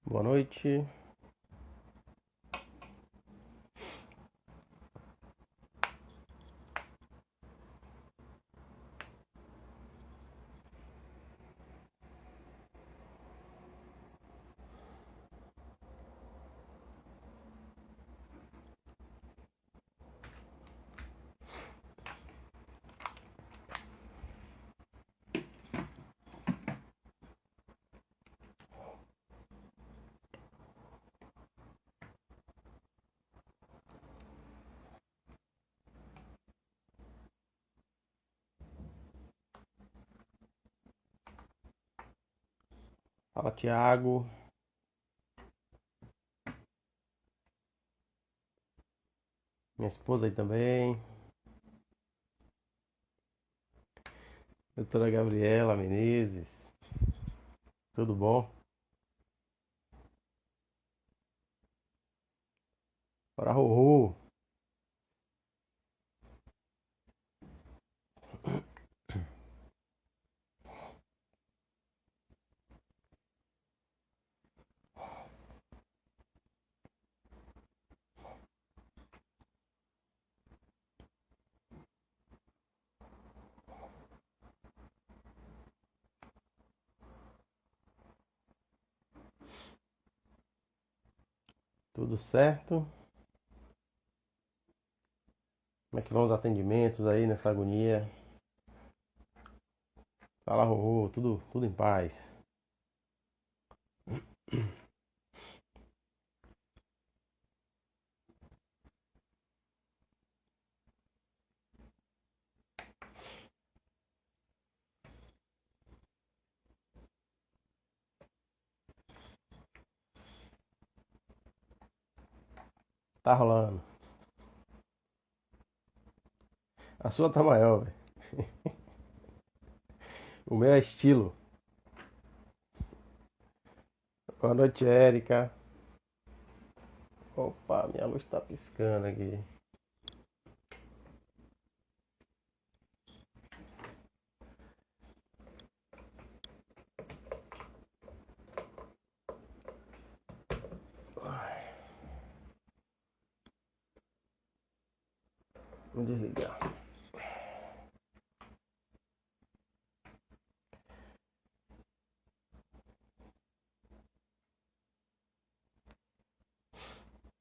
Boa noite. Fala, Thiago. Minha esposa aí também. Doutora Gabriela Menezes. Tudo bom? Bora, Rorô. Tudo certo? Como é que vão os atendimentos aí nessa agonia? Fala, Rorô. Tudo em paz. Tá rolando. A sua tá maior, velho. O meu é estilo. Boa noite, Érica. Opa, minha luz tá piscando aqui. Vamos desligar.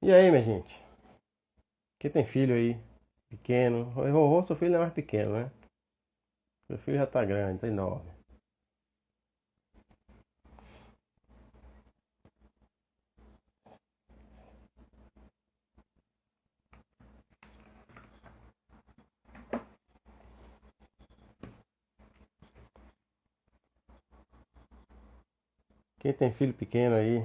E aí, minha gente? Quem tem filho aí? Pequeno. Rorô, seu filho é mais pequeno, né? Meu filho já tá grande, tá enorme. Quem tem filho pequeno aí?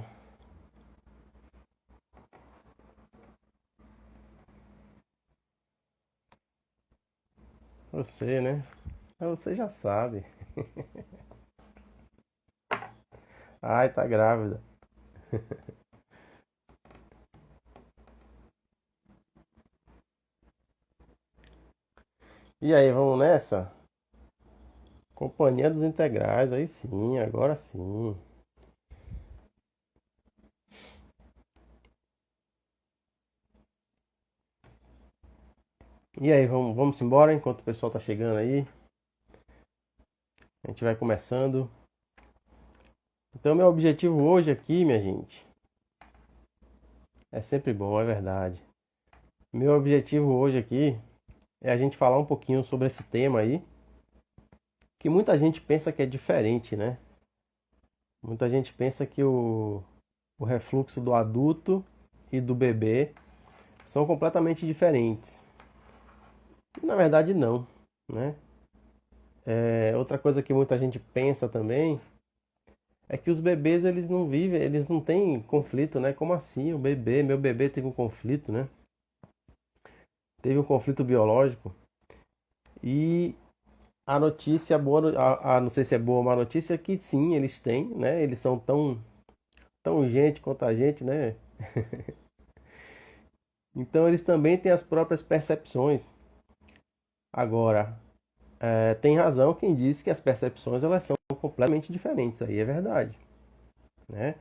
Você, né? Você já sabe. Ai, tá grávida. E aí, vamos nessa? Companhia dos Integrais, aí sim, agora sim. E aí, vamos embora enquanto o pessoal tá chegando aí. A gente vai começando. Então, meu objetivo hoje aqui, minha gente, é sempre bom, é verdade. Meu objetivo hoje aqui é a gente falar um pouquinho sobre esse tema aí, que muita gente pensa que é diferente, né? Muita gente pensa que o refluxo do adulto e do bebê são completamente diferentes. E, na verdade, não, né? Outra coisa que muita gente pensa também é que os bebês eles não vivem, eles não têm conflito, né? Como assim? Meu bebê teve um conflito, né? Teve um conflito biológico e a notícia boa, não sei se é boa ou má notícia, é que sim, eles têm, né? Eles são tão gente quanto a gente, né? Então eles também têm as próprias percepções. Agora, tem razão quem diz que as percepções elas são completamente diferentes, aí é verdade, né?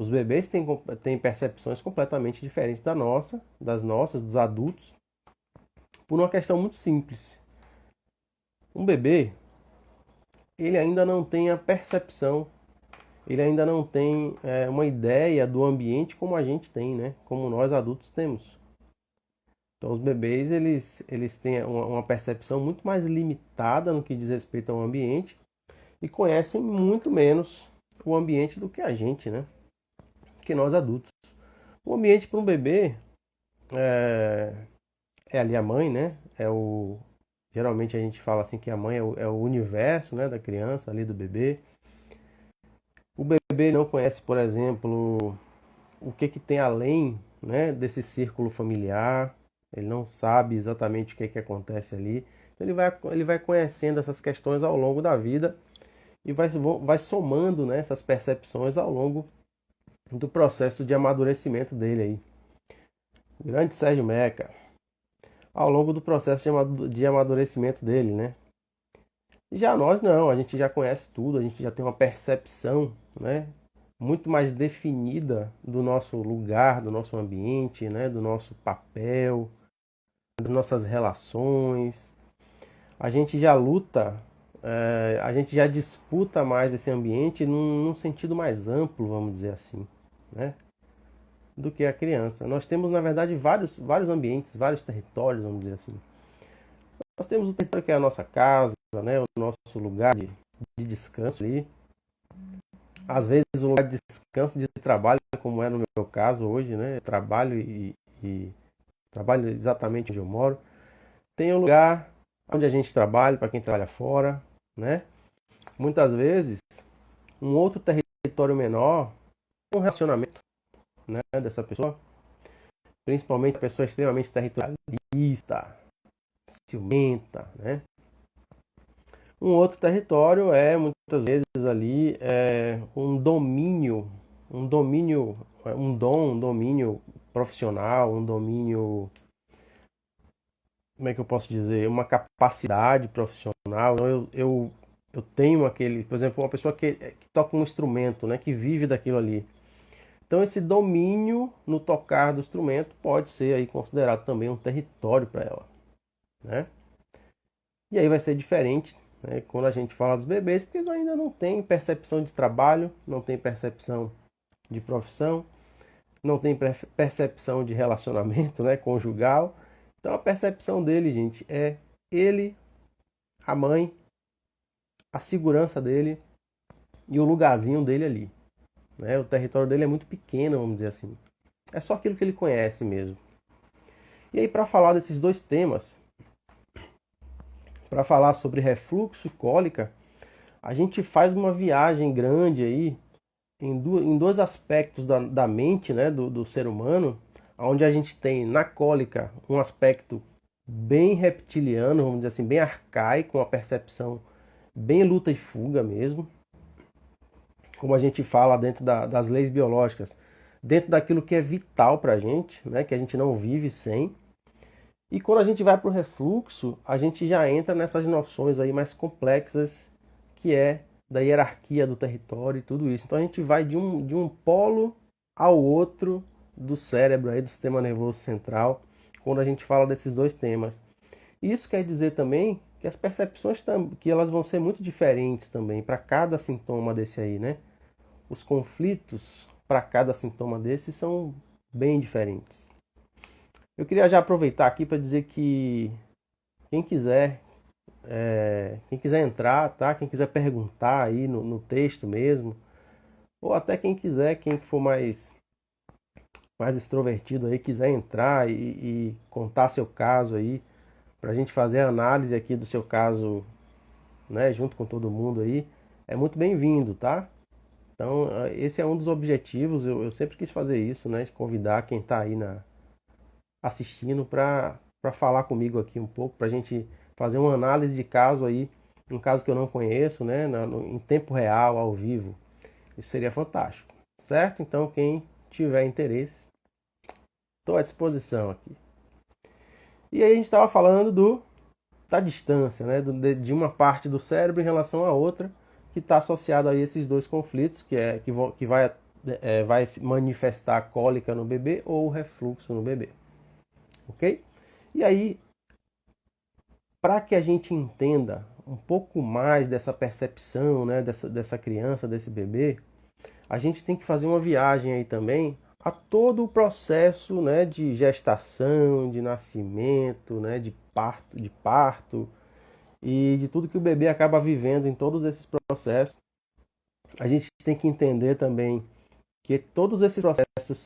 Os bebês têm percepções completamente diferentes das nossas, dos adultos, por uma questão muito simples. Um bebê, ele ainda não tem a percepção, ele ainda não tem uma ideia do ambiente como a gente tem, né? Como nós adultos temos. Então, os bebês, eles têm uma percepção muito mais limitada no que diz respeito ao ambiente e conhecem muito menos o ambiente do que a gente, né? Que nós adultos. O ambiente para um bebê é ali a mãe, né? Geralmente a gente fala assim que a mãe é o universo, né, da criança, ali do bebê. O bebê não conhece, por exemplo, o que tem além, né, desse círculo familiar. Ele não sabe exatamente o que acontece ali. Então, ele vai conhecendo essas questões ao longo da vida e vai somando, né, essas percepções ao longo do processo de amadurecimento dele aí. Grande Sérgio Meca. Ao longo do processo de amadurecimento dele, né? Já nós não, a gente já conhece tudo, a gente já tem uma percepção, né, muito mais definida do nosso lugar, do nosso ambiente, né, do nosso papel, das nossas relações. A gente já luta, a gente já disputa mais esse ambiente num sentido mais amplo, vamos dizer assim, né, do que a criança. Nós temos, na verdade, vários ambientes, vários territórios, vamos dizer assim. Nós temos o território que é a nossa casa, né, o nosso lugar de descanso ali. Às vezes o lugar de descanso de trabalho, como é no meu caso hoje, né? Trabalho e trabalho exatamente onde eu moro. Tem um lugar onde a gente trabalha, para quem trabalha fora, né? Muitas vezes, um outro território menor, um relacionamento, né, dessa pessoa, principalmente a pessoa extremamente territorialista, ciumenta, né? Um outro território muitas vezes ali um domínio, um domínio profissional, um domínio, como é que eu posso dizer, uma capacidade profissional. Então, eu tenho por exemplo, uma pessoa que toca um instrumento, né, que vive daquilo ali. Então, esse domínio no tocar do instrumento pode ser aí considerado também um território para ela, né? E aí vai ser diferente, né, quando a gente fala dos bebês, porque eles ainda não têm percepção de trabalho, não têm percepção de profissão, não têm percepção de relacionamento, né, conjugal. Então a percepção dele, gente, é ele, a mãe, a segurança dele e o lugarzinho dele ali, né? O território dele é muito pequeno, vamos dizer assim. É só aquilo que ele conhece mesmo. E aí, para falar desses dois temas, para falar sobre refluxo e cólica, a gente faz uma viagem grande aí em dois aspectos da mente, né, do ser humano, onde a gente tem na cólica um aspecto bem reptiliano, vamos dizer assim, bem arcaico, uma percepção bem luta e fuga mesmo, como a gente fala dentro das leis biológicas, dentro daquilo que é vital para a gente, né, que a gente não vive sem. E quando a gente vai para o refluxo, a gente já entra nessas noções aí mais complexas, que é da hierarquia do território e tudo isso. Então a gente vai de um polo ao outro do cérebro, aí, do sistema nervoso central, quando a gente fala desses dois temas. Isso quer dizer também que as percepções que elas vão ser muito diferentes também para cada sintoma desse aí, né? Os conflitos para cada sintoma desse são bem diferentes. Eu queria já aproveitar aqui para dizer que quem quiser entrar, tá? Quem quiser perguntar aí no texto mesmo, ou até quem for mais extrovertido aí, quiser entrar e contar seu caso aí, para a gente fazer a análise aqui do seu caso, né, junto com todo mundo aí, é muito bem-vindo, tá? Então, esse é um dos objetivos, eu sempre quis fazer isso, né, de convidar quem está aí assistindo para falar comigo aqui um pouco, para a gente fazer uma análise de caso aí, um caso que eu não conheço, né, em tempo real, ao vivo. Isso seria fantástico, certo? Então, quem tiver interesse, estou à disposição aqui. E aí a gente estava falando da distância, né, de uma parte do cérebro em relação à outra, que está associado a esses dois conflitos, que vai vai se manifestar cólica no bebê ou refluxo no bebê, ok? E aí, para que a gente entenda um pouco mais dessa percepção, né, dessa criança, desse bebê, a gente tem que fazer uma viagem aí também a todo o processo, né, de gestação, de nascimento, né, de parto e de tudo que o bebê acaba vivendo em todos esses processos. A gente tem que entender também que todos esses processos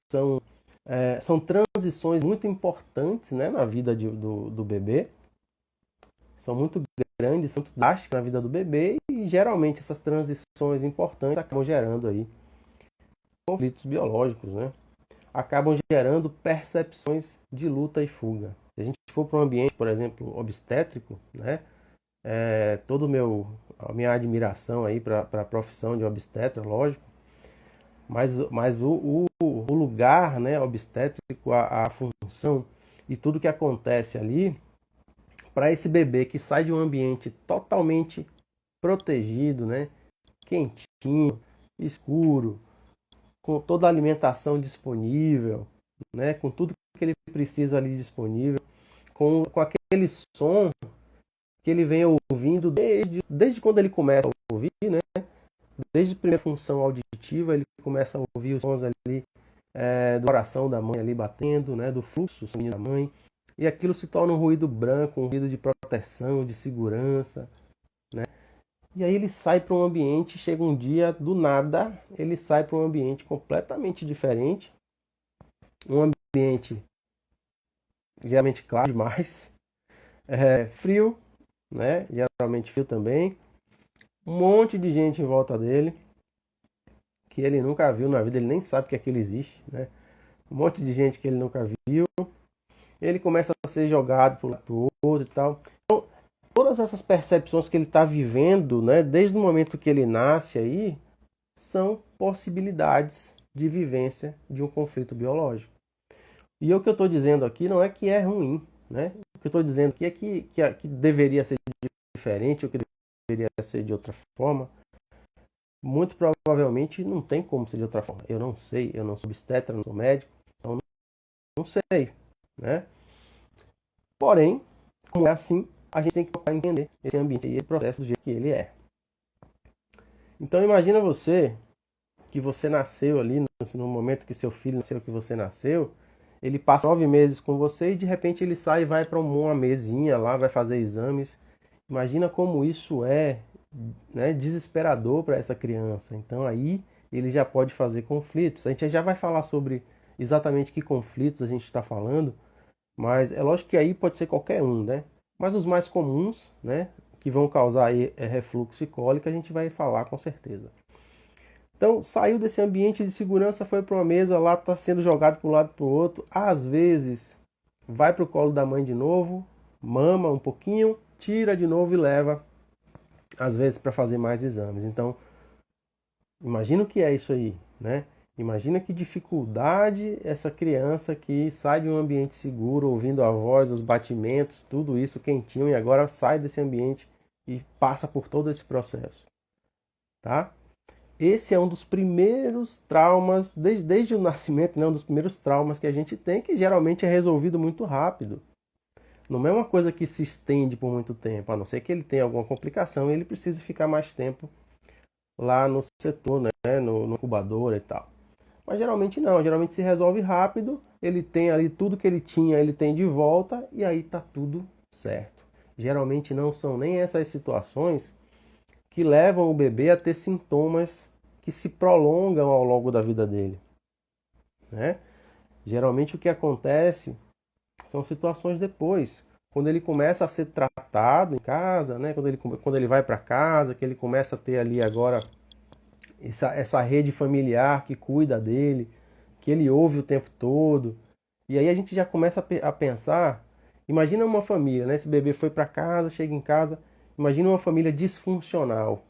são transições muito importantes, né, na vida do bebê. São muito grandes, são muito drásticas na vida do bebê e geralmente essas transições importantes acabam gerando aí conflitos biológicos, né? Acabam gerando percepções de luta e fuga. Se a gente for para um ambiente, por exemplo, obstétrico, né? A minha admiração aí para a profissão de obstetra, lógico, mas o lugar, né, obstétrico, a função e tudo que acontece ali, para esse bebê que sai de um ambiente totalmente protegido, né, quentinho, escuro, com toda a alimentação disponível, né, com tudo que ele precisa ali disponível, com aquele som que ele vem ouvindo desde quando ele começa a ouvir, né? Desde a primeira função auditiva, ele começa a ouvir os sons ali do coração da mãe ali batendo, né? Do fluxo sanguíneo da mãe. E aquilo se torna um ruído branco, um ruído de proteção, de segurança, né? E aí ele sai para um ambiente, chega um dia, do nada, ele sai para um ambiente completamente diferente. Um ambiente geralmente claro demais, frio, né? Geralmente frio também. Um monte de gente em volta dele que ele nunca viu na vida, ele nem sabe que aquilo existe, né? Um monte de gente que ele nunca viu. Ele começa a ser jogado para um lado para o outro e tal. Então, todas essas percepções que ele está vivendo, né, desde o momento que ele nasce aí, são possibilidades de vivência de um conflito biológico. E o que eu estou dizendo aqui não é que é ruim, né? O que eu estou dizendo aqui é que deveria ser diferente, ou que deveria ser de outra forma. Muito provavelmente não tem como ser de outra forma. Eu não sei, eu não sou obstetra, não sou médico, então não sei, né? Porém, como é assim, a gente tem que entender esse ambiente e esse processo do jeito que ele é. Então imagina você que você nasceu ali, no momento que seu filho nasceu, que você nasceu, ele passa 9 meses com você e de repente ele sai e vai para uma mesinha lá, vai fazer exames. Imagina como isso é, né, desesperador para essa criança. Então aí ele já pode fazer conflitos. A gente já vai falar sobre exatamente que conflitos a gente está falando, mas é lógico que aí pode ser qualquer um, né? Mas os mais comuns, né, que vão causar aí, refluxo e cólica, a gente vai falar com certeza. Então, saiu desse ambiente de segurança, foi para uma mesa, lá está sendo jogado para um lado para o outro. Às vezes, vai para o colo da mãe de novo, mama um pouquinho, tira de novo e leva, às vezes, para fazer mais exames. Então, imagina o que é isso aí, né? Imagina que dificuldade essa criança que sai de um ambiente seguro, ouvindo a voz, os batimentos, tudo isso quentinho, e agora sai desse ambiente e passa por todo esse processo, tá? Esse é um dos primeiros traumas, desde o nascimento, né? Um dos primeiros traumas que a gente tem, que geralmente é resolvido muito rápido. Não é uma coisa que se estende por muito tempo, a não ser que ele tenha alguma complicação e ele precise ficar mais tempo lá no setor, né? No incubador e tal. Mas geralmente não, geralmente se resolve rápido, ele tem ali tudo que ele tinha, ele tem de volta e aí tá tudo certo. Geralmente não são nem essas situações que levam o bebê a ter sintomas que se prolongam ao longo da vida dele, né? Geralmente o que acontece são situações depois, quando ele começa a ser tratado em casa, né? Quando ele vai para casa, que ele começa a ter ali agora essa rede familiar que cuida dele, que ele ouve o tempo todo. E aí a gente já começa a pensar, imagina uma família, né? Esse bebê foi para casa, chega em casa, imagina uma família disfuncional,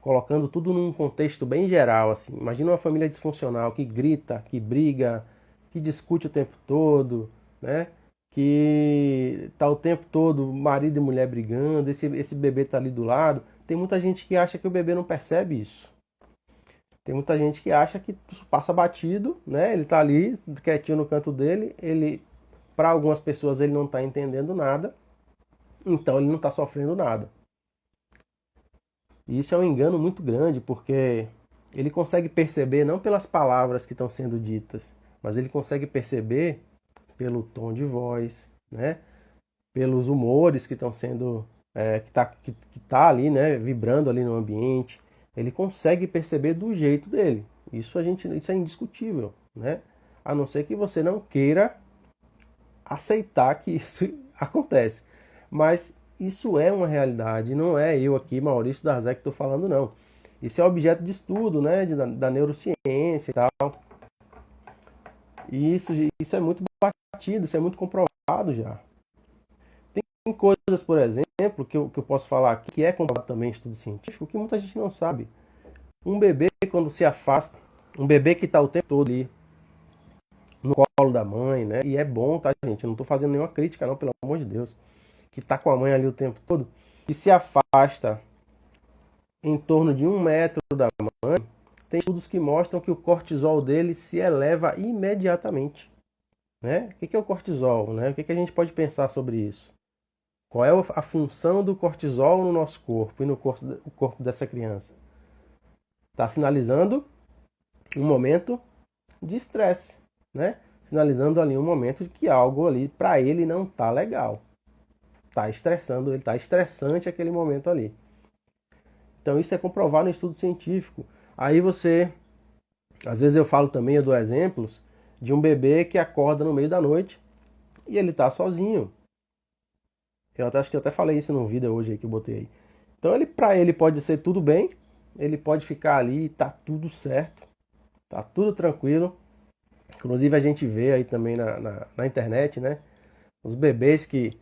colocando tudo num contexto bem geral, assim. Imagina uma família disfuncional que grita, que briga, que discute o tempo todo, né? Que tá o tempo todo marido e mulher brigando, esse bebê tá ali do lado. Tem muita gente que acha que o bebê não percebe isso. Tem muita gente que acha que passa batido, né? Ele tá ali quietinho no canto dele, para algumas pessoas ele não está entendendo nada, então ele não está sofrendo nada. E isso é um engano muito grande, porque ele consegue perceber não pelas palavras que estão sendo ditas, mas ele consegue perceber pelo tom de voz, né? Pelos humores que estão sendo que tá ali, né, vibrando ali no ambiente. Ele consegue perceber do jeito dele. Isso é indiscutível, né? A não ser que você não queira aceitar que isso acontece. Mas isso é uma realidade, não é eu aqui, Maurício Darzé, que estou falando, não. Isso é objeto de estudo, né, da neurociência e tal. E isso é muito batido, isso é muito comprovado já. Tem coisas, por exemplo, que eu posso falar aqui, que é comprovado também em estudo científico, que muita gente não sabe. Um bebê, quando se afasta, um bebê que está o tempo todo ali no colo da mãe, né? E é bom, tá, gente? Eu não estou fazendo nenhuma crítica, não, pelo amor de Deus. Que está com a mãe ali o tempo todo, e se afasta em torno de 1 metro da mãe, tem estudos que mostram que o cortisol dele se eleva imediatamente. Né? O que é o cortisol? Né? O que a gente pode pensar sobre isso? Qual é a função do cortisol no nosso corpo e no corpo dessa criança? Está sinalizando um momento de estresse, né? Sinalizando ali um momento de que algo ali para ele não tá legal. Tá estressando, ele tá estressante aquele momento ali. Então isso é comprovado no estudo científico. Aí às vezes eu falo também, eu dou exemplos de um bebê que acorda no meio da noite e ele tá sozinho. Acho que eu até falei isso num vídeo hoje aí que eu botei aí. Então para ele pode ser tudo bem, ele pode ficar ali e tá tudo certo, tá tudo tranquilo. Inclusive a gente vê aí também na internet, né? Os bebês que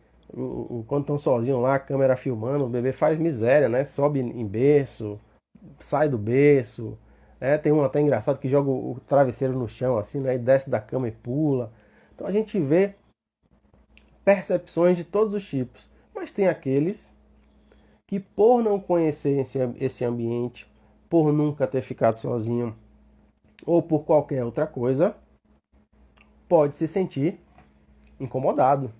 quando estão sozinhos lá, a câmera filmando, o bebê faz miséria, né? Sobe em berço, sai do berço. Tem um até engraçado que joga o travesseiro no chão, assim, né? E desce da cama e pula. Então a gente vê percepções de todos os tipos. Mas tem aqueles que, por não conhecer esse ambiente, por nunca ter ficado sozinho, ou por qualquer outra coisa, pode se sentir incomodado.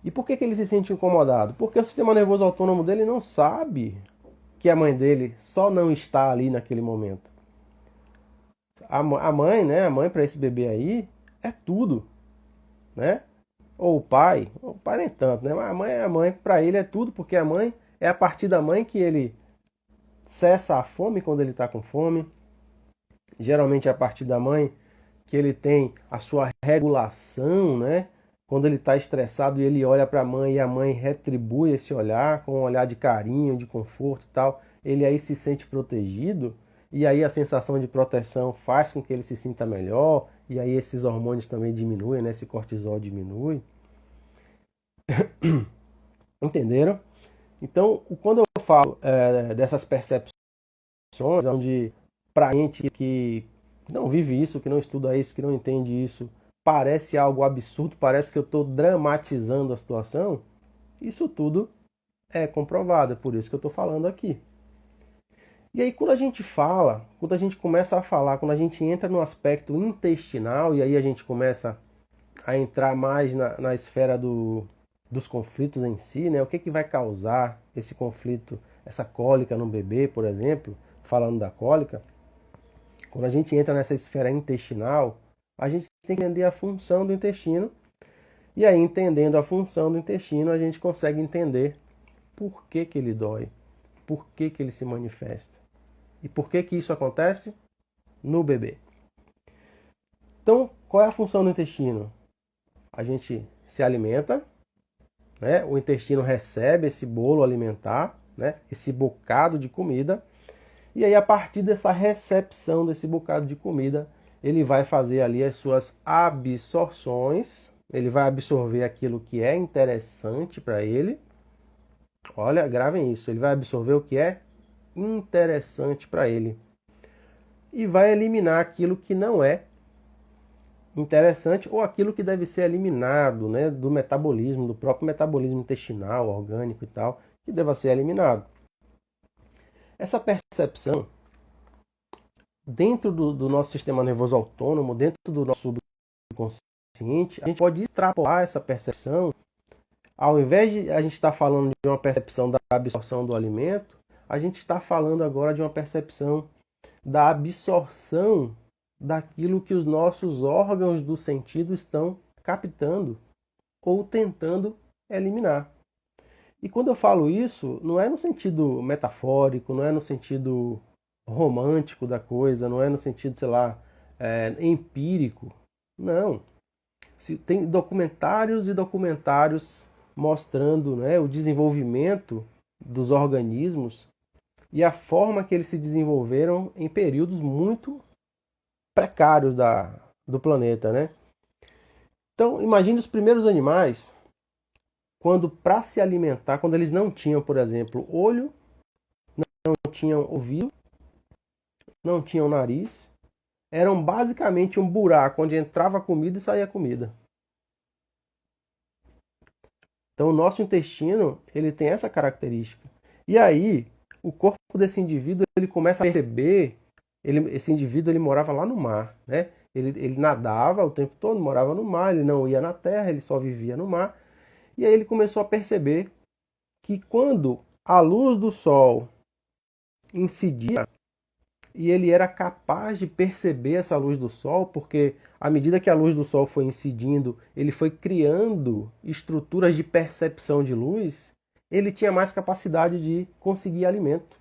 E por que ele se sente incomodado? Porque o sistema nervoso autônomo dele não sabe que a mãe dele só não está ali naquele momento. A mãe, né? A mãe para esse bebê aí é tudo, né? Ou o pai nem tanto, né? Mas a mãe é a mãe, para ele é tudo, porque a mãe é a partir da mãe que ele cessa a fome quando ele está com fome. Geralmente é a partir da mãe que ele tem a sua regulação, né? Quando ele está estressado e ele olha para a mãe e a mãe retribui esse olhar com um olhar de carinho, de conforto e tal, ele aí se sente protegido e aí a sensação de proteção faz com que ele se sinta melhor e aí esses hormônios também diminuem, né? Esse cortisol diminui. Entenderam? Então, quando eu falo dessas percepções, onde para gente que não vive isso, que não estuda isso, que não entende isso, parece algo absurdo, parece que eu estou dramatizando a situação, isso tudo é comprovado, é por isso que eu estou falando aqui. E aí quando a gente fala, quando a gente começa a falar, quando a gente entra no aspecto intestinal, e aí a gente começa a entrar mais na esfera dos conflitos em si, né? O que vai causar esse conflito, essa cólica no bebê, por exemplo, falando da cólica. Quando a gente entra nessa esfera intestinal, a gente tem que entender a função do intestino. E aí, entendendo a função do intestino, a gente consegue entender por que ele dói, por que ele se manifesta. E por que isso acontece no bebê. Então, qual é a função do intestino? A gente se alimenta, né? O intestino recebe esse bolo alimentar, né? Esse bocado de comida. E aí, a partir dessa recepção desse bocado de comida, ele vai fazer ali as suas absorções. Ele vai absorver aquilo que é interessante para ele. Olha, gravem isso. Ele vai absorver o que é interessante para ele. E vai eliminar aquilo que não é interessante ou aquilo que deve ser eliminado, né, do metabolismo, do próprio metabolismo intestinal, orgânico e tal, que deva ser eliminado. Essa percepção, dentro do nosso sistema nervoso autônomo, dentro do nosso subconsciente, a gente pode extrapolar essa percepção. Ao invés de a gente estar falando de uma percepção da absorção do alimento, a gente está falando agora de uma percepção da absorção daquilo que os nossos órgãos do sentido estão captando ou tentando eliminar. E quando eu falo isso, não é no sentido metafórico, não é no sentido romântico da coisa, não é no sentido, sei lá, empírico. Não. Tem documentários e documentários mostrando, né, o desenvolvimento dos organismos e a forma que eles se desenvolveram em períodos muito precários do planeta, né? Então, imagine os primeiros animais, quando para se alimentar, quando eles não tinham, por exemplo, olho, não tinham ouvido, não tinham nariz, eram basicamente um buraco onde entrava comida e saía comida. Então, o nosso intestino, ele tem essa característica. E aí, o corpo desse indivíduo, ele começa a perceber, esse indivíduo, ele morava lá no mar, né? Ele nadava o tempo todo, morava no mar, ele não ia na terra, ele só vivia no mar. E aí ele começou a perceber que quando a luz do sol incidia, e ele era capaz de perceber essa luz do sol, porque à medida que a luz do sol foi incidindo, ele foi criando estruturas de percepção de luz, ele tinha mais capacidade de conseguir alimento.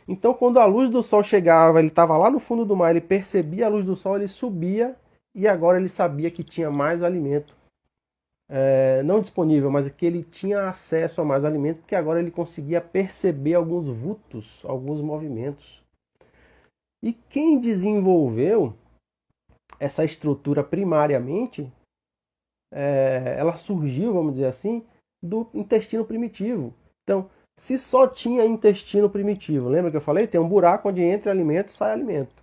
Então, quando a luz do sol chegava, ele estava lá no fundo do mar, ele percebia a luz do sol, ele subia e agora ele sabia que tinha mais alimento. Não disponível, mas que ele tinha acesso a mais alimento, porque agora ele conseguia perceber alguns vultos, alguns movimentos. E quem desenvolveu essa estrutura primariamente, ela surgiu, vamos dizer assim, do intestino primitivo. Então, se só tinha intestino primitivo, lembra que eu falei? Tem um buraco onde entra alimento e sai alimento.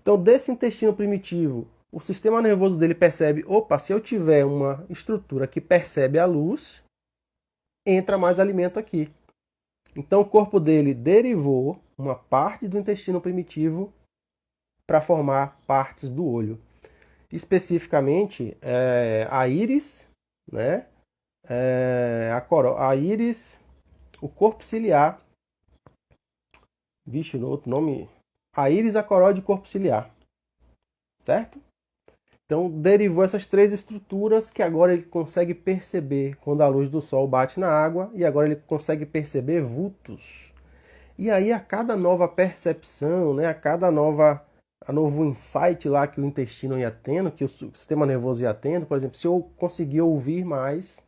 Então, desse intestino primitivo, o sistema nervoso dele percebe, opa, se eu tiver uma estrutura que percebe a luz, entra mais alimento aqui. Então, o corpo dele derivou uma parte do intestino primitivo para formar partes do olho. Especificamente, a íris, né? A íris, o corpo ciliar, no outro nome, a íris, a coroide e o corpo ciliar, certo? Então derivou essas três estruturas que agora ele consegue perceber quando a luz do sol bate na água e agora ele consegue perceber vultos. E aí a cada nova percepção, né, a cada novo insight lá que o intestino ia tendo, que o sistema nervoso ia tendo, por exemplo, se eu conseguir ouvir mais,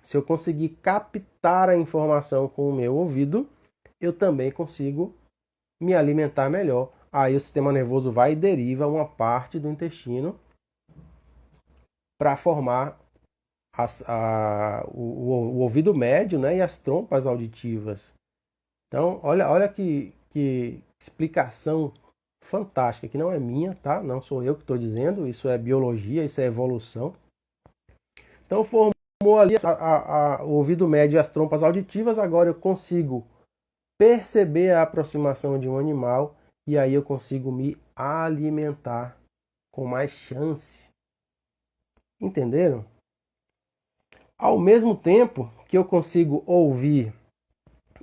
se eu conseguir captar a informação com o meu ouvido, eu também consigo me alimentar melhor. Aí o sistema nervoso vai e deriva uma parte do intestino para formar o ouvido médio, né, e as trompas auditivas. Então, olha que explicação fantástica, que não é minha, tá? Não sou eu que estou dizendo, isso é biologia, isso é evolução. Então, formou ali o ouvido médio e as trompas auditivas, agora eu consigo perceber a aproximação de um animal e aí eu consigo me alimentar com mais chance. Entenderam? Ao mesmo tempo que eu consigo ouvir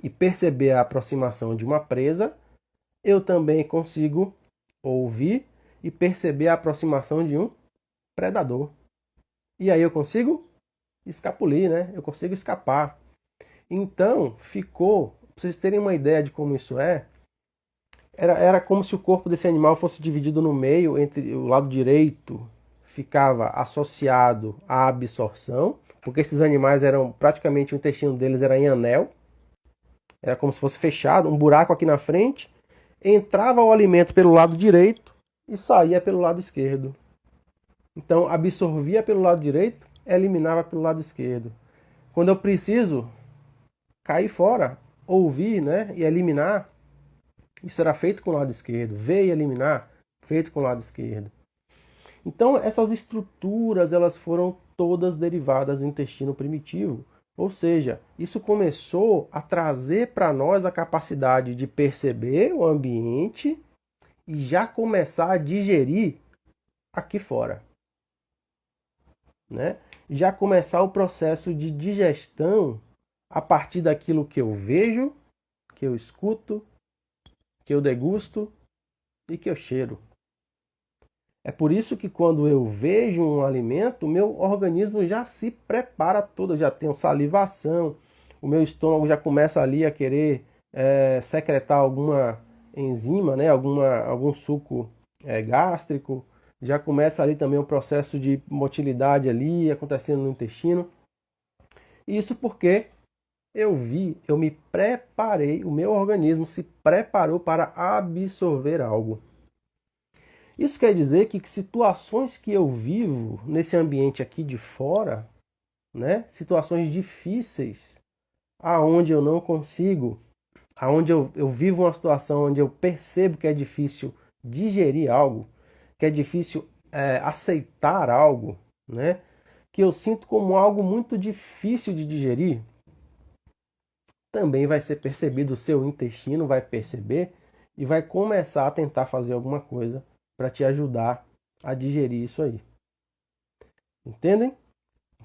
e perceber a aproximação de uma presa, eu também consigo ouvir e perceber a aproximação de um predador. E aí eu consigo escapulir, né? Eu consigo escapar. Então, ficou, para vocês terem uma ideia de como isso era como se o corpo desse animal fosse dividido no meio, entre o lado direito ficava associado à absorção, porque esses animais eram praticamente, o intestino deles era em anel, era como se fosse fechado, um buraco aqui na frente, entrava o alimento pelo lado direito e saía pelo lado esquerdo. Então absorvia pelo lado direito, eliminava pelo lado esquerdo. Quando eu preciso cair fora, ouvir, né, e eliminar, isso era feito com o lado esquerdo. Ver e eliminar, feito com o lado esquerdo. Então essas estruturas elas foram todas derivadas do intestino primitivo. Ou seja, isso começou a trazer para nós a capacidade de perceber o ambiente e já começar a digerir aqui fora, né? Já começar o processo de digestão a partir daquilo que eu vejo, que eu escuto, que eu degusto e que eu cheiro. É por isso que quando eu vejo um alimento, o meu organismo já se prepara todo, eu já tenho salivação, o meu estômago já começa ali a querer secretar alguma enzima, né, algum suco gástrico, já começa ali também um processo de motilidade ali acontecendo no intestino. Isso porque eu me preparei, o meu organismo se preparou para absorver algo. Isso quer dizer que situações que eu vivo nesse ambiente aqui de fora, né, situações difíceis, aonde eu não consigo, aonde eu vivo uma situação onde eu percebo que é difícil digerir algo, que é difícil aceitar algo, né, que eu sinto como algo muito difícil de digerir, também vai ser percebido, o seu intestino vai perceber e vai começar a tentar fazer alguma coisa para te ajudar a digerir isso aí. Entendem?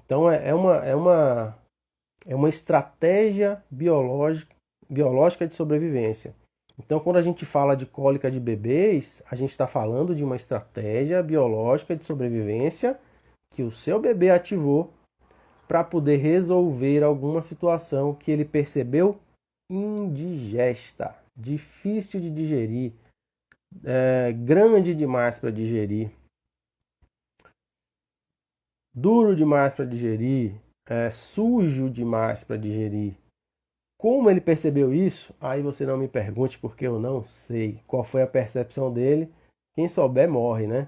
Então é uma estratégia biológica de sobrevivência. Então, quando a gente fala de cólica de bebês, a gente está falando de uma estratégia biológica de sobrevivência que o seu bebê ativou para poder resolver alguma situação que ele percebeu indigesta, difícil de digerir, grande demais para digerir, duro demais para digerir, sujo demais para digerir. Como ele percebeu isso? Aí você não me pergunte porque eu não sei qual foi a percepção dele. Quem souber morre, né?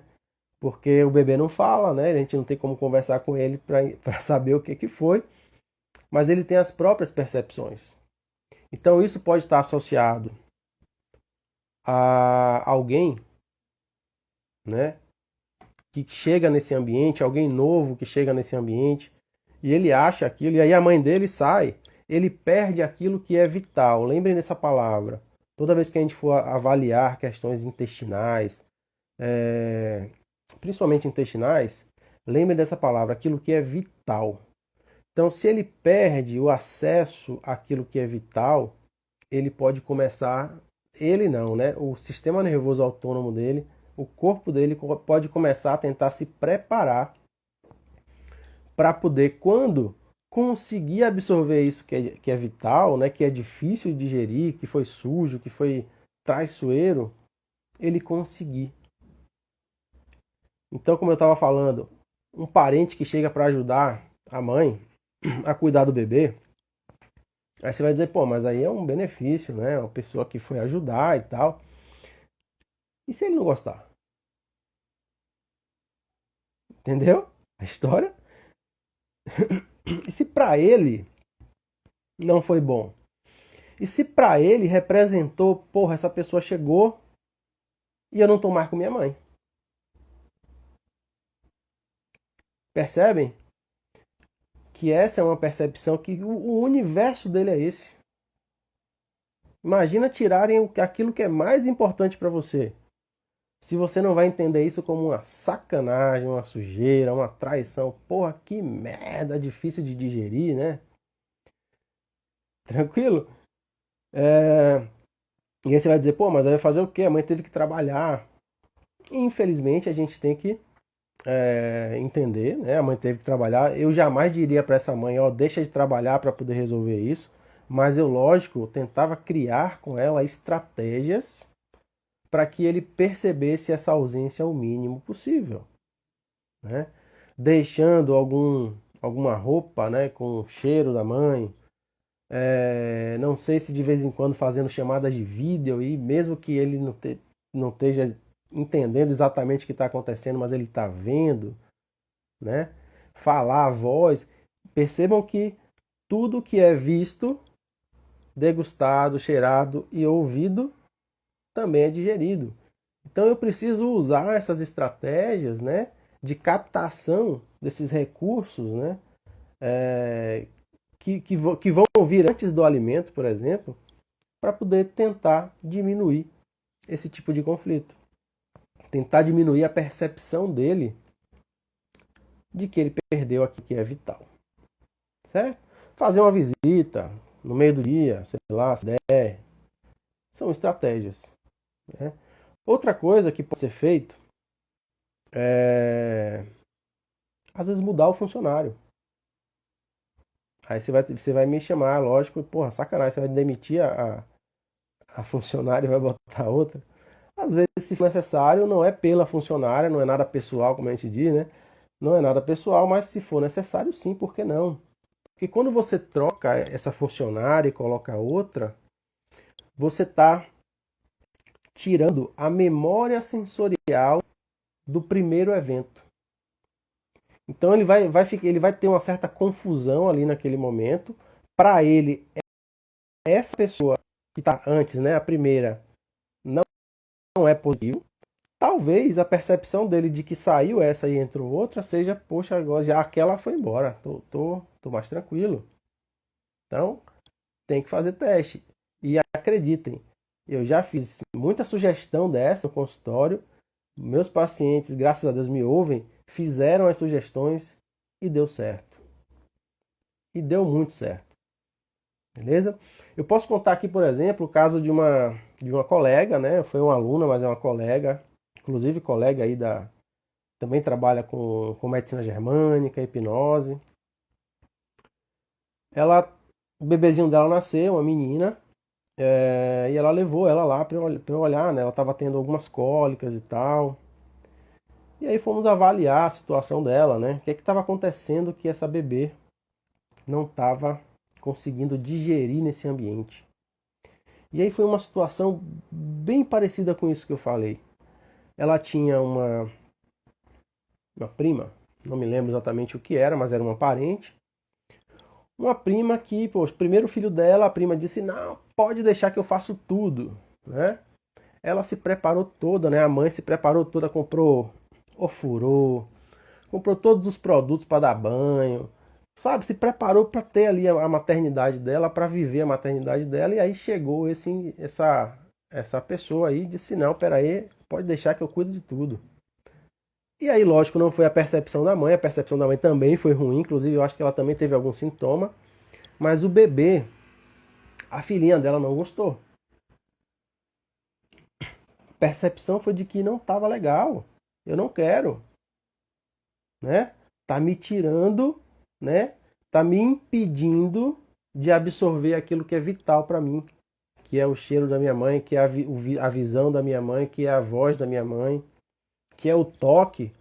Porque o bebê não fala, né? A gente não tem como conversar com ele para saber o que foi, mas ele tem as próprias percepções. Então isso pode estar associado a alguém, né, que chega nesse ambiente, alguém novo que chega nesse ambiente, e ele acha aquilo, e aí a mãe dele sai, ele perde aquilo que é vital. Lembrem dessa palavra. Toda vez que a gente for avaliar questões intestinais, principalmente intestinais, lembrem dessa palavra, aquilo que é vital. Então, se ele perde o acesso àquilo que é vital, ele pode começar, ele não, né? O sistema nervoso autônomo dele, o corpo dele pode começar a tentar se preparar para poder, quando conseguir absorver isso que é vital, né? Que é difícil de digerir, que foi sujo, que foi traiçoeiro, ele conseguir. Então, como eu estava falando, um parente que chega para ajudar a mãe a cuidar do bebê, aí você vai dizer, pô, mas aí é um benefício, né? Uma pessoa que foi ajudar e tal. E se ele não gostar? Entendeu? A história? E se para ele não foi bom? E se para ele representou, porra, essa pessoa chegou e eu não tô mais com minha mãe? Percebem? Que essa é uma percepção que o universo dele é esse. Imagina tirarem aquilo que é mais importante para você. Se você não vai entender isso como uma sacanagem, uma sujeira, uma traição, porra, que merda, difícil de digerir, né? Tranquilo? E aí você vai dizer, pô, mas aí vai fazer o quê? A mãe teve que trabalhar. Infelizmente, a gente tem que entender, né? A mãe teve que trabalhar. Eu jamais diria para essa mãe, ó, deixa de trabalhar para poder resolver isso. Mas eu, lógico, tentava criar com ela estratégias para que ele percebesse essa ausência o mínimo possível, né? Deixando alguma roupa, né, com o cheiro da mãe, não sei se de vez em quando fazendo chamadas de vídeo, e mesmo que ele não esteja entendendo exatamente o que está acontecendo, mas ele está vendo, né? Falar a voz. Percebam que tudo que é visto, degustado, cheirado e ouvido também é digerido. Então eu preciso usar essas estratégias, né, de captação desses recursos, né, que vão vir antes do alimento, por exemplo, para poder tentar diminuir esse tipo de conflito. Tentar diminuir a percepção dele de que ele perdeu aquilo que é vital. Certo? Fazer uma visita no meio do dia, sei lá, se der. São estratégias. Né? Outra coisa que pode ser feito é, às vezes, mudar o funcionário. Aí você vai me chamar, lógico, porra, sacanagem, você vai demitir a funcionária e vai botar outra. Às vezes, se for necessário, não é pela funcionária, não é nada pessoal, como a gente diz, né? Não é nada pessoal, mas se for necessário, sim, por que não? Porque quando você troca essa funcionária e coloca outra, você está tirando a memória sensorial do primeiro evento. Então ele vai ter uma certa confusão ali naquele momento. Para ele, essa pessoa que está antes, né, a primeira, não é positivo. Talvez a percepção dele de que saiu essa e entrou outra seja, poxa, agora já aquela foi embora, tô mais tranquilo. Então, tem que fazer teste. E acreditem, eu já fiz muita sugestão dessa no consultório. Meus pacientes, graças a Deus, me ouvem, fizeram as sugestões e deu certo. E deu muito certo. Beleza? Eu posso contar aqui, por exemplo, o caso de uma colega, né? Foi uma aluna, mas é uma colega, inclusive colega aí também trabalha com medicina germânica, hipnose. O bebezinho dela nasceu, uma menina, e ela levou ela lá para eu olhar, né? Ela estava tendo algumas cólicas e tal. E aí fomos avaliar a situação dela, né? O que estava acontecendo que essa bebê não estava conseguindo digerir nesse ambiente. E aí foi uma situação bem parecida com isso que eu falei. Ela tinha uma prima, não me lembro exatamente o que era, mas era uma parente. Uma prima que, pô, o primeiro filho dela, a prima disse, não, pode deixar que eu faço tudo, né? Ela se preparou toda, né? A mãe se preparou toda, comprou ofurô, comprou todos os produtos para dar banho, sabe? Se preparou para ter ali a maternidade dela, para viver a maternidade dela, e aí chegou essa pessoa aí e disse, não, peraí, pode deixar que eu cuido de tudo. E aí, lógico, não foi a percepção da mãe, a percepção da mãe também foi ruim, inclusive eu acho que ela também teve algum sintoma, mas o bebê, a filhinha dela não gostou. A percepção foi de que não estava legal, eu não quero, né? Tá me tirando, né? Tá me impedindo de absorver aquilo que é vital para mim, que é o cheiro da minha mãe, que é a visão da minha mãe, que é a voz da minha mãe, que é o toque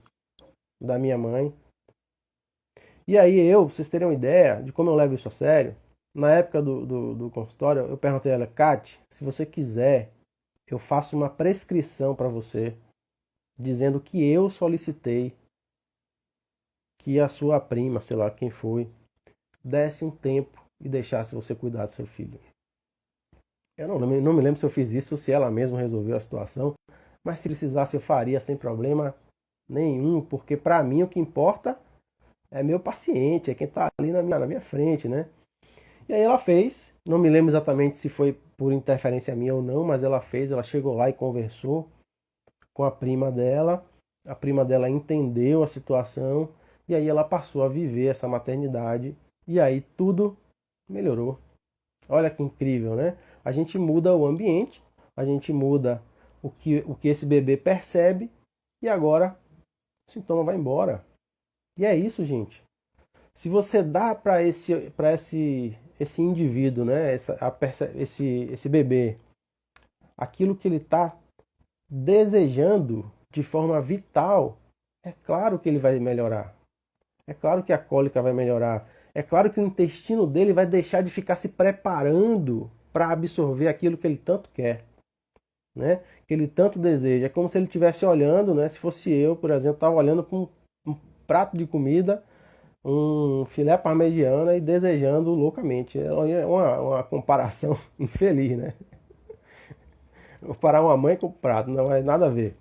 da minha mãe. E aí pra vocês terem uma ideia de como eu levo isso a sério, na época do consultório, eu perguntei a ela, Kate, se você quiser, eu faço uma prescrição para você, dizendo que eu solicitei que a sua prima, sei lá quem foi, desse um tempo e deixasse você cuidar do seu filho. Eu não me lembro se eu fiz isso ou se ela mesma resolveu a situação, mas se precisasse eu faria sem problema nenhum, porque para mim o que importa é meu paciente, é quem está ali na minha frente, né? E aí ela fez, não me lembro exatamente se foi por interferência minha ou não, mas ela fez, ela chegou lá e conversou com a prima dela entendeu a situação, e aí ela passou a viver essa maternidade, e aí tudo melhorou. Olha que incrível, né? A gente muda o ambiente, a gente muda o que esse bebê percebe, e agora o sintoma vai embora. E é isso, gente. Se você dá para esse indivíduo, né, esse bebê, aquilo que ele está desejando de forma vital, é claro que ele vai melhorar. É claro que a cólica vai melhorar. É claro que o intestino dele vai deixar de ficar se preparando para absorver aquilo que ele tanto quer, né? Que ele tanto deseja. É como se ele estivesse olhando, né? Se fosse eu, por exemplo, estava olhando para um prato de comida, um filé parmegiana e desejando loucamente. É uma comparação infeliz, né? Comparar uma mãe com o prato, não é nada a ver.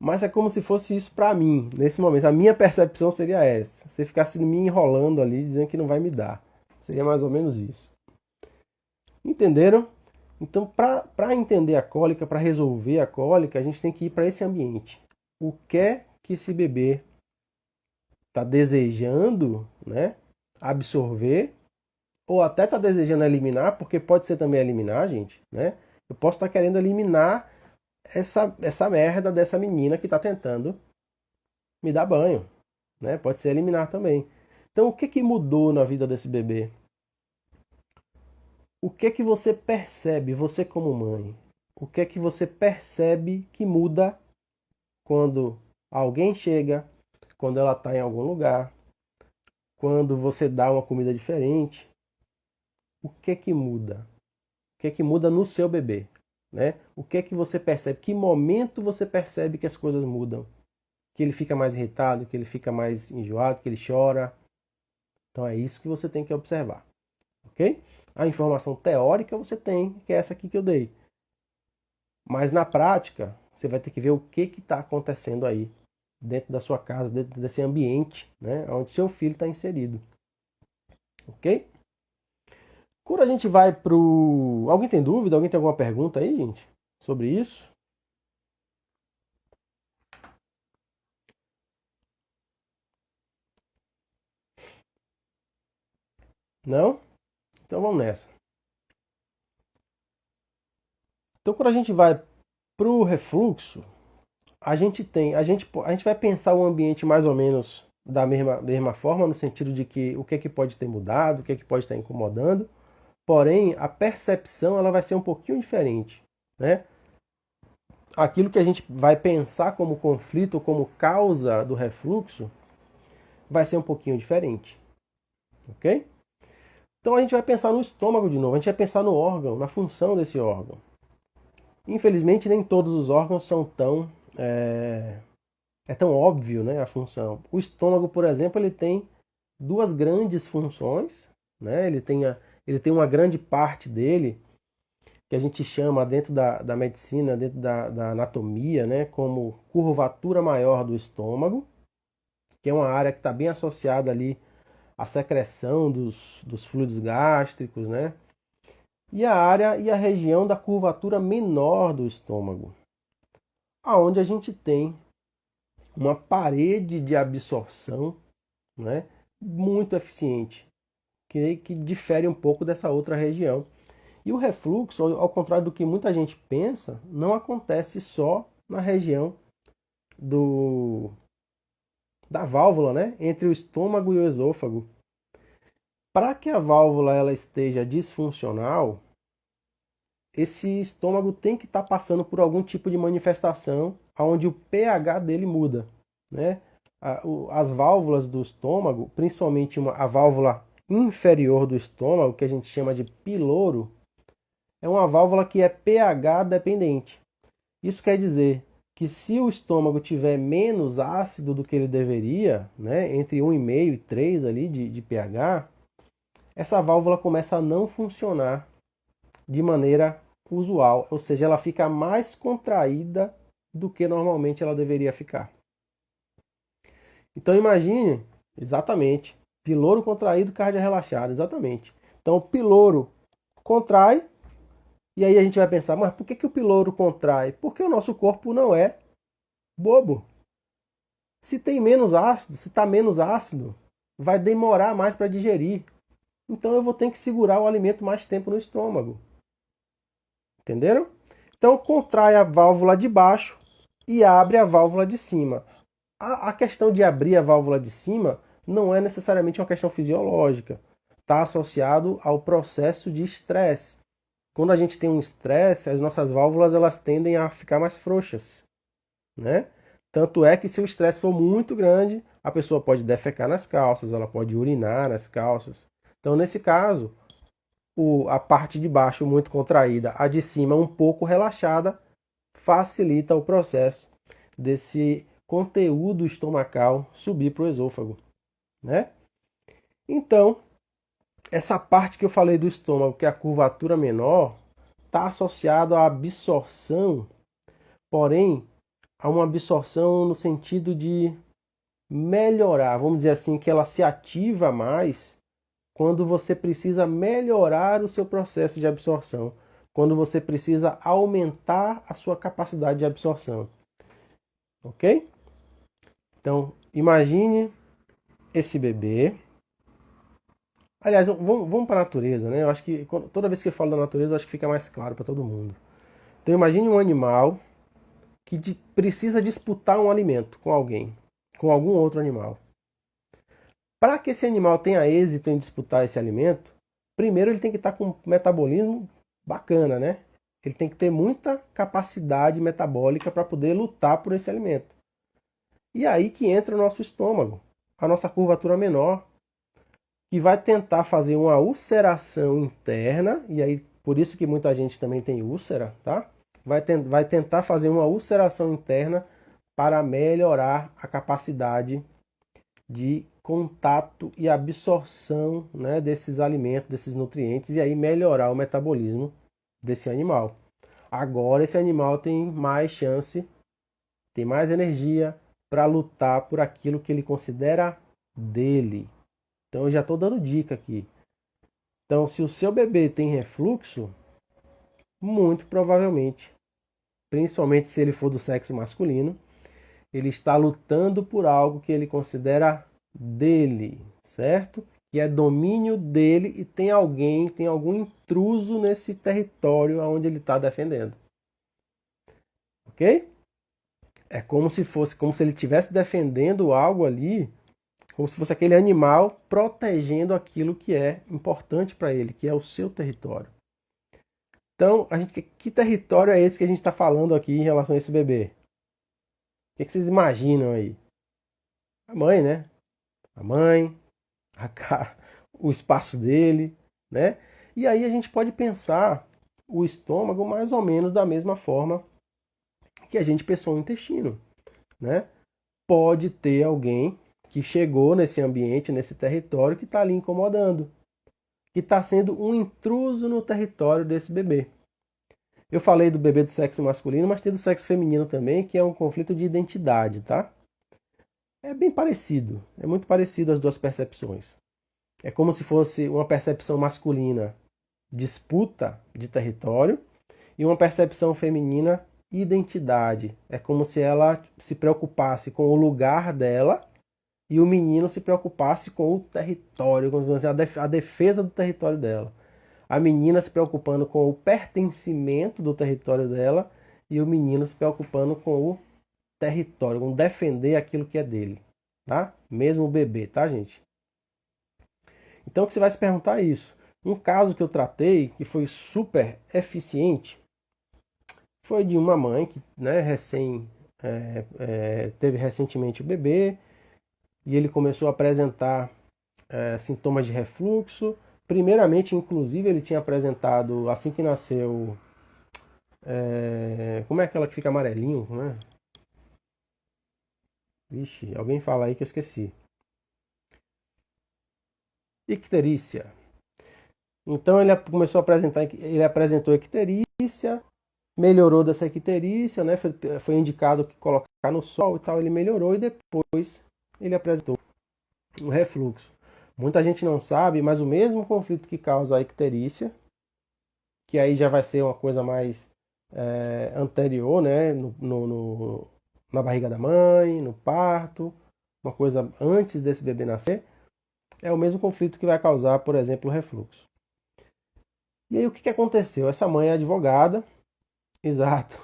Mas é como se fosse isso pra mim, nesse momento. A minha percepção seria essa. Você ficasse me enrolando ali, dizendo que não vai me dar. Seria mais ou menos isso. Entenderam? Então, para entender a cólica, para resolver a cólica, a gente tem que ir para esse ambiente. O que é que esse bebê está desejando, né, absorver, ou até está desejando eliminar, porque pode ser também eliminar, gente, né? Eu posso estar querendo eliminar essa merda dessa menina que está tentando me dar banho, né? Pode ser eliminar também. Então, o que que mudou na vida desse bebê? O que que você percebe, você como mãe? O que é que você percebe que muda quando alguém chega, quando ela está em algum lugar, quando você dá uma comida diferente? O que é que muda? O que é que muda no seu bebê? Né? O que é que você percebe? Que momento você percebe que as coisas mudam? Que ele fica mais irritado, que ele fica mais enjoado, que ele chora. Então é isso que você tem que observar. Ok? A informação teórica você tem, que é essa aqui que eu dei. Mas na prática, você vai ter que ver o que está acontecendo aí, dentro da sua casa, dentro desse ambiente, né, onde seu filho está inserido. Ok? Quando a gente vai pro... Alguém tem dúvida? Alguém tem alguma pergunta aí, gente? Sobre isso? Não? Então vamos nessa. Então quando a gente vai pro refluxo, a gente vai pensar o ambiente mais ou menos da mesma forma, no sentido de que o que é que pode ter mudado, o que é que pode estar incomodando, porém a percepção ela vai ser um pouquinho diferente, né? Aquilo que a gente vai pensar como conflito ou como causa do refluxo vai ser um pouquinho diferente, ok? Então a gente vai pensar no estômago de novo, a gente vai pensar no órgão, na função desse órgão. Infelizmente nem todos os órgãos são tão é tão óbvio, né, a função. O estômago, por exemplo, ele tem duas grandes funções, né? Ele tem uma grande parte dele que a gente chama dentro da medicina, dentro da anatomia, né, como curvatura maior do estômago, que é uma área que está bem associada ali à secreção dos fluidos gástricos, né? E a área e a região da curvatura menor do estômago, aonde a gente tem uma parede de absorção, né, muito eficiente, que difere um pouco dessa outra região. E o refluxo, ao contrário do que muita gente pensa, não acontece só na região da válvula, né, entre o estômago e o esôfago. Para que a válvula ela esteja disfuncional, esse estômago tem que estar passando por algum tipo de manifestação onde o pH dele muda, né? As válvulas do estômago, principalmente a válvula inferior do estômago, que a gente chama de piloro, é uma válvula que é pH dependente. Isso quer dizer que se o estômago tiver menos ácido do que ele deveria, né, entre 1,5 e 3 ali de pH, essa válvula começa a não funcionar de maneira usual, ou seja, ela fica mais contraída do que normalmente ela deveria ficar. Então imagine, exatamente, piloro contraído, cardia relaxada, exatamente. Então o piloro contrai, e aí a gente vai pensar, mas por que o piloro contrai? Porque o nosso corpo não é bobo. Se tem menos ácido, se está menos ácido, vai demorar mais para digerir. Então eu vou ter que segurar o alimento mais tempo no estômago. Entenderam? Então contrai a válvula de baixo e abre a válvula de cima. A questão de abrir a válvula de cima não é necessariamente uma questão fisiológica. Está associado ao processo de estresse. Quando a gente tem um estresse, as nossas válvulas elas tendem a ficar mais frouxas, né? Tanto é que se o estresse for muito grande, a pessoa pode defecar nas calças, ela pode urinar nas calças. Então, nesse caso, a parte de baixo muito contraída, a de cima um pouco relaxada, facilita o processo desse conteúdo estomacal subir para o esôfago, né? Então, essa parte que eu falei do estômago, que é a curvatura menor, está associado à absorção, porém, a uma absorção no sentido de melhorar, vamos dizer assim, que ela se ativa mais quando você precisa melhorar o seu processo de absorção, quando você precisa aumentar a sua capacidade de absorção. Ok? Então, imagine esse bebê. Aliás, vamos para a natureza, né? Eu acho que toda vez que eu falo da natureza, eu acho que fica mais claro para todo mundo. Então, imagine um animal que precisa disputar um alimento com alguém, com algum outro animal. Para que esse animal tenha êxito em disputar esse alimento, primeiro ele tem que estar com um metabolismo bacana, né? Ele tem que ter muita capacidade metabólica para poder lutar por esse alimento. E aí que entra o nosso estômago, a nossa curvatura menor, que vai tentar fazer uma ulceração interna, e aí por isso que muita gente também tem úlcera, tá? Vai tentar fazer uma ulceração interna para melhorar a capacidade de contato e absorção, né, desses alimentos, desses nutrientes, e aí melhorar o metabolismo desse animal. Agora esse animal tem mais chance, tem mais energia para lutar por aquilo que ele considera dele. Então eu já estou dando dica aqui. Então, se o seu bebê tem refluxo, muito provavelmente, principalmente se ele for do sexo masculino, ele está lutando por algo que ele considera dele, certo? Que é domínio dele e tem algum intruso nesse território onde ele está defendendo. Ok? É como se ele estivesse defendendo algo ali, como se fosse aquele animal protegendo aquilo que é importante para ele, que é o seu território. Então, que território é esse que a gente está falando aqui em relação a esse bebê? O que vocês imaginam aí? A mãe, né? A mãe, o espaço dele, né? E aí a gente pode pensar o estômago mais ou menos da mesma forma que a gente pensou o intestino, né? Pode ter alguém que chegou nesse ambiente, nesse território, que está ali incomodando, que está sendo um intruso no território desse bebê. Eu falei do bebê do sexo masculino, mas tem do sexo feminino também, que é um conflito de identidade, tá? É bem parecido, é muito parecido as duas percepções. É como se fosse uma percepção masculina, disputa de território, e uma percepção feminina, identidade. É como se ela se preocupasse com o lugar dela e o menino se preocupasse com o território, a defesa do território dela. A menina se preocupando com o pertencimento do território dela e o menino se preocupando com o território, com defender aquilo que é dele, tá? Mesmo o bebê, tá, gente? Então, o que você vai se perguntar é isso. Um caso que eu tratei, que foi super eficiente, foi de uma mãe que, né, teve recentemente o bebê e ele começou a apresentar sintomas de refluxo. Primeiramente, inclusive, ele tinha apresentado, assim que nasceu, como é aquela que fica amarelinho, né? Vixe, alguém fala aí que eu esqueci. Icterícia. Então ele começou a apresentar, ele apresentou icterícia, melhorou dessa icterícia, né? Foi indicado que colocar no sol e tal, ele melhorou e depois ele apresentou o refluxo. Muita gente não sabe, mas o mesmo conflito que causa a icterícia, que aí já vai ser uma coisa mais anterior, né? Na barriga da mãe, no parto, uma coisa antes desse bebê nascer, é o mesmo conflito que vai causar, por exemplo, o refluxo. E aí o que aconteceu? Essa mãe é advogada, exato.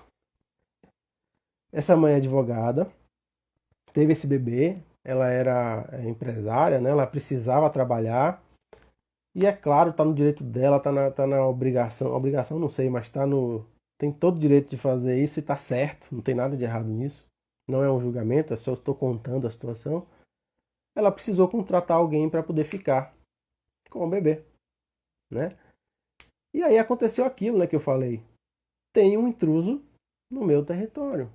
Essa mãe é advogada, teve esse bebê, ela era empresária, né? Ela precisava trabalhar. E é claro, está no direito dela, tá na obrigação não sei, mas tem todo o direito de fazer isso e está certo, não tem nada de errado nisso. Não é um julgamento, é só estou contando a situação. Ela precisou contratar alguém para poder ficar com o bebê, né? E aí aconteceu aquilo, né, que eu falei. Tem um intruso no meu território.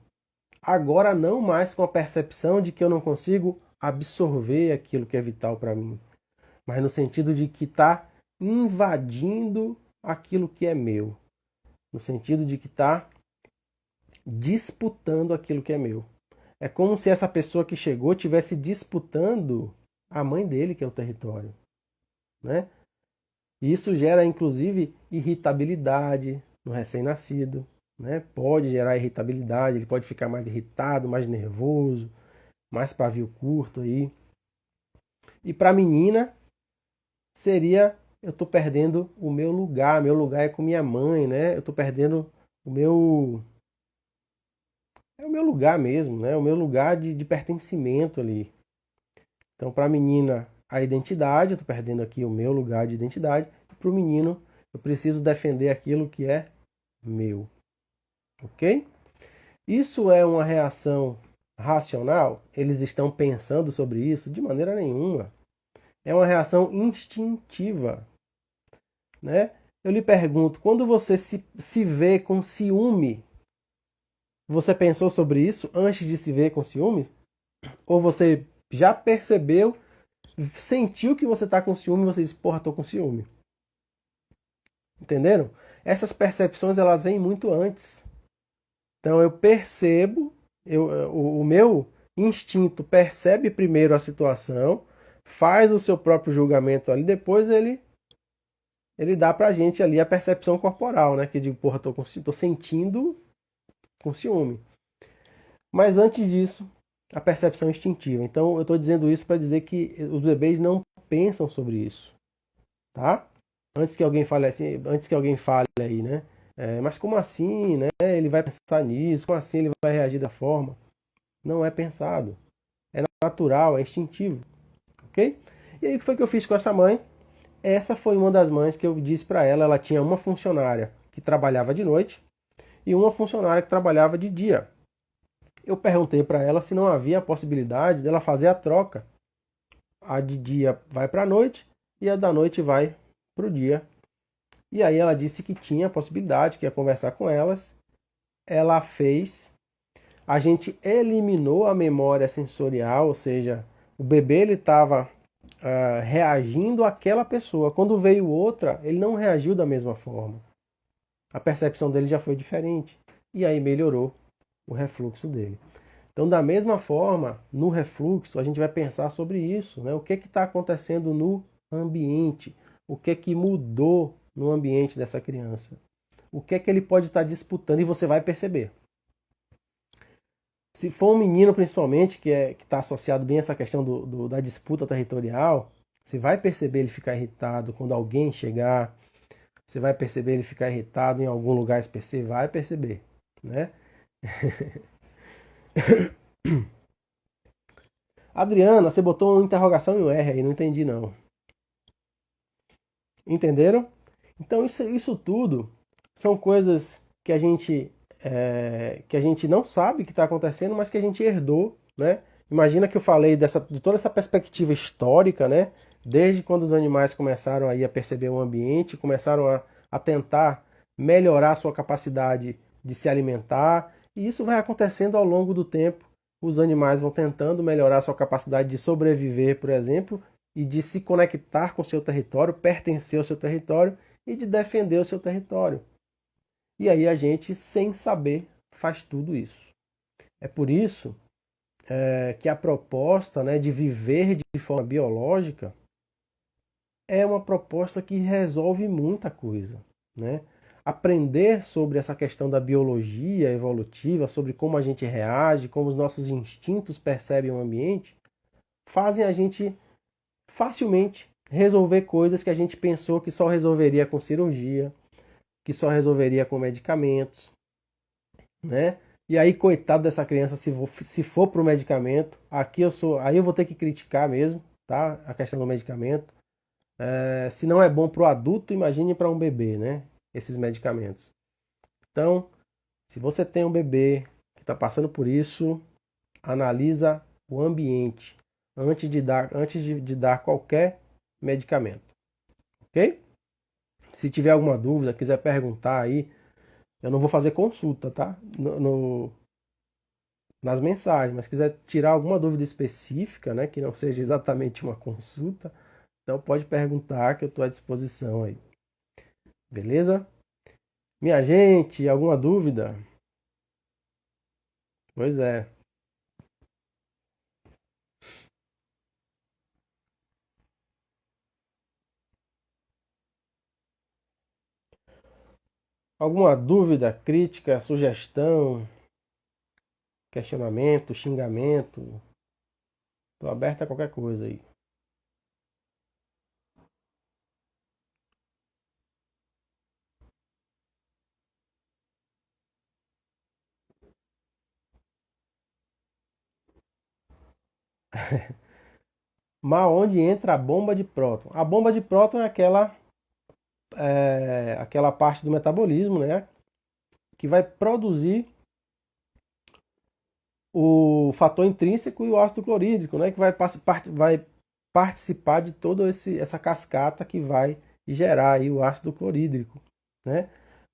Agora não mais com a percepção de que eu não consigo absorver aquilo que é vital para mim, mas no sentido de que está invadindo aquilo que é meu, no sentido de que está disputando aquilo que é meu. É como se essa pessoa que chegou estivesse disputando a mãe dele, que é o território. né? E isso gera, inclusive, irritabilidade no recém-nascido, né? Pode gerar irritabilidade, ele pode ficar mais irritado, mais nervoso, mais pavio curto aí. E para a menina, seria eu estou perdendo o meu lugar é com minha mãe, né? Eu estou perdendo o meu é o meu lugar mesmo, né? O meu lugar de pertencimento ali. Então, para a menina, a identidade, eu estou perdendo aqui o meu lugar de identidade. Para o menino, eu preciso defender aquilo que é meu, ok? Isso é uma reação racional? Eles estão pensando sobre isso? De maneira nenhuma. É uma reação instintiva, né? Eu lhe pergunto, quando você se vê com ciúme, você pensou sobre isso antes de se ver com ciúme? Ou você já percebeu, sentiu que você está com ciúme e você diz, porra, tô com ciúme. Entenderam? Essas percepções, elas vêm muito antes. Então eu percebo, o meu instinto percebe primeiro a situação, faz o seu próprio julgamento ali, depois ele dá pra gente ali a percepção corporal, né? Que de porra, tô sentindo com ciúme. Mas antes disso, a percepção instintiva. Então eu estou dizendo isso para dizer que os bebês não pensam sobre isso, tá? Antes que alguém fale assim, antes que alguém fale aí, né? Mas como assim, né? Ele vai pensar nisso? Como assim ele vai reagir da forma? Não é pensado, é natural, é instintivo, ok? E aí o que foi que eu fiz com essa mãe? Essa foi uma das mães que eu disse para ela, ela tinha uma funcionária que trabalhava de noite e uma funcionária que trabalhava de dia. Eu perguntei para ela se não havia a possibilidade dela fazer a troca. A de dia vai para a noite e a da noite vai para o dia. E aí ela disse que tinha a possibilidade, que ia conversar com elas. Ela fez. A gente eliminou a memória sensorial, ou seja, o bebê ele estava reagindo àquela pessoa. Quando veio outra, ele não reagiu da mesma forma. A percepção dele já foi diferente. E aí melhorou o refluxo dele. Então, da mesma forma, no refluxo, a gente vai pensar sobre isso, né? O que está acontecendo no ambiente? O que mudou no ambiente dessa criança? O que ele pode estar disputando e você vai perceber. Se for um menino, principalmente, que está associado bem a essa questão da disputa territorial, você vai perceber ele ficar irritado quando alguém chegar, você vai perceber ele ficar irritado em algum lugar específico, vai perceber, né? Adriana, você botou uma interrogação e um R aí, não entendi não. Entenderam? Então isso tudo são coisas que a gente não sabe que está acontecendo, mas que a gente herdou, né? Imagina que eu falei de toda essa perspectiva histórica, né? Desde quando os animais começaram aí a perceber o ambiente, começaram a tentar melhorar a sua capacidade de se alimentar, e isso vai acontecendo ao longo do tempo. Os animais vão tentando melhorar a sua capacidade de sobreviver, por exemplo, e de se conectar com o seu território, pertencer ao seu território e de defender o seu território. E aí a gente, sem saber, faz tudo isso. É por isso que a proposta, né, de viver de forma biológica é uma proposta que resolve muita coisa, né? Aprender sobre essa questão da biologia evolutiva, sobre como a gente reage, como os nossos instintos percebem o ambiente, fazem a gente facilmente resolver coisas que a gente pensou que só resolveria com cirurgia, que só resolveria com medicamentos, né? E aí, coitado dessa criança, se for para o medicamento, aí eu vou ter que criticar mesmo, tá? A questão do medicamento. Se não é bom para o adulto, imagine para um bebê, né? Esses medicamentos. Então, se você tem um bebê que está passando por isso, analisa o ambiente antes de dar qualquer medicamento, ok? Se tiver alguma dúvida, quiser perguntar aí, eu não vou fazer consulta, tá? Nas mensagens, mas quiser tirar alguma dúvida específica, né, que não seja exatamente uma consulta, então pode perguntar que eu estou à disposição aí. Beleza? Minha gente, alguma dúvida? Pois é. Alguma dúvida, crítica, sugestão, questionamento, xingamento? Tô aberto a qualquer coisa aí. Mas onde entra a bomba de próton? A bomba de próton é aquela parte do metabolismo, né, que vai produzir o fator intrínseco e o ácido clorídrico, né, que vai participar de toda essa cascata que vai gerar aí o ácido clorídrico, né?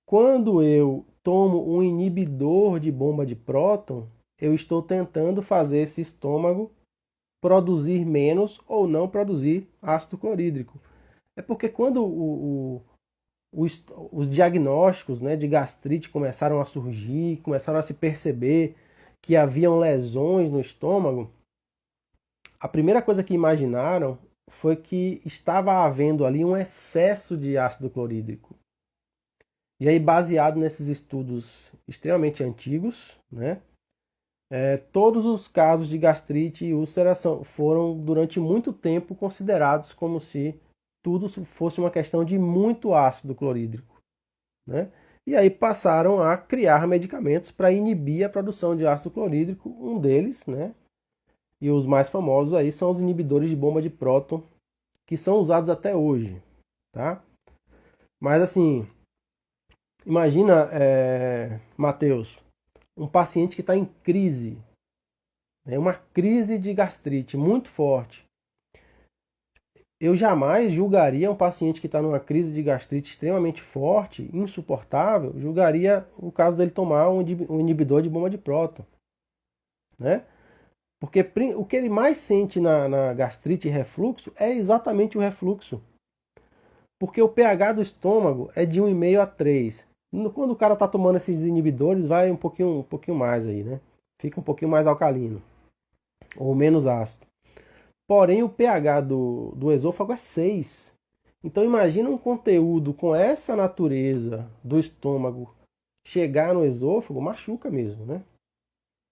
Quando eu tomo um inibidor de bomba de próton, eu estou tentando fazer esse estômago produzir menos ou não produzir ácido clorídrico. É porque quando os diagnósticos, né, de gastrite começaram a surgir, começaram a se perceber que haviam lesões no estômago, a primeira coisa que imaginaram foi que estava havendo ali um excesso de ácido clorídrico. E aí, baseado nesses estudos extremamente antigos, né, todos os casos de gastrite e úlcera foram durante muito tempo considerados como se tudo fosse uma questão de muito ácido clorídrico, né? E aí passaram a criar medicamentos para inibir a produção de ácido clorídrico, um deles, né? E os mais famosos aí são os inibidores de bomba de próton, que são usados até hoje, tá? Mas assim, imagina, Matheus, um paciente que está em crise, né? Uma crise de gastrite muito forte. Eu jamais julgaria um paciente que está numa crise de gastrite extremamente forte, insuportável, julgaria o caso dele tomar um inibidor de bomba de próton, né? Porque o que ele mais sente na gastrite e refluxo é exatamente o refluxo. Porque o pH do estômago é de 1,5 a 3. Quando o cara está tomando esses inibidores, vai um pouquinho mais aí, né? Fica um pouquinho mais alcalino, ou menos ácido. Porém, o pH do esôfago é 6. Então imagina um conteúdo com essa natureza do estômago chegar no esôfago, machuca mesmo, né?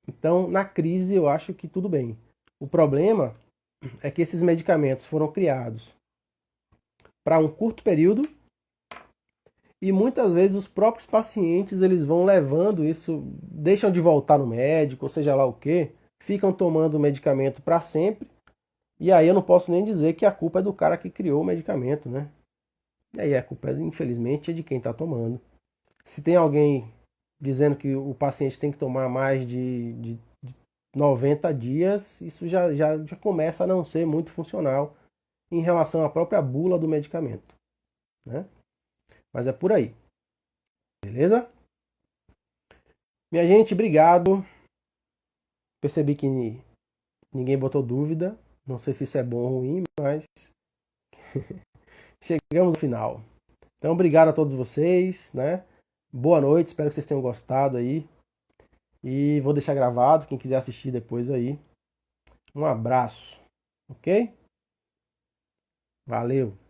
Então, na crise, eu acho que tudo bem. O problema é que esses medicamentos foram criados para um curto período e muitas vezes os próprios pacientes eles vão levando isso, deixam de voltar no médico, ou seja lá o que, ficam tomando o medicamento para sempre. E aí eu não posso nem dizer que a culpa é do cara que criou o medicamento, né? E aí a culpa, infelizmente, é de quem está tomando. Se tem alguém dizendo que o paciente tem que tomar mais de 90 dias, isso já começa a não ser muito funcional em relação à própria bula do medicamento, né? Mas é por aí, beleza? Minha gente, obrigado. Percebi que ninguém botou dúvida. Não sei se isso é bom ou ruim, mas chegamos ao final. Então, obrigado a todos vocês, né? Boa noite, espero que vocês tenham gostado aí. E vou deixar gravado, quem quiser assistir depois aí. Um abraço, ok? Valeu!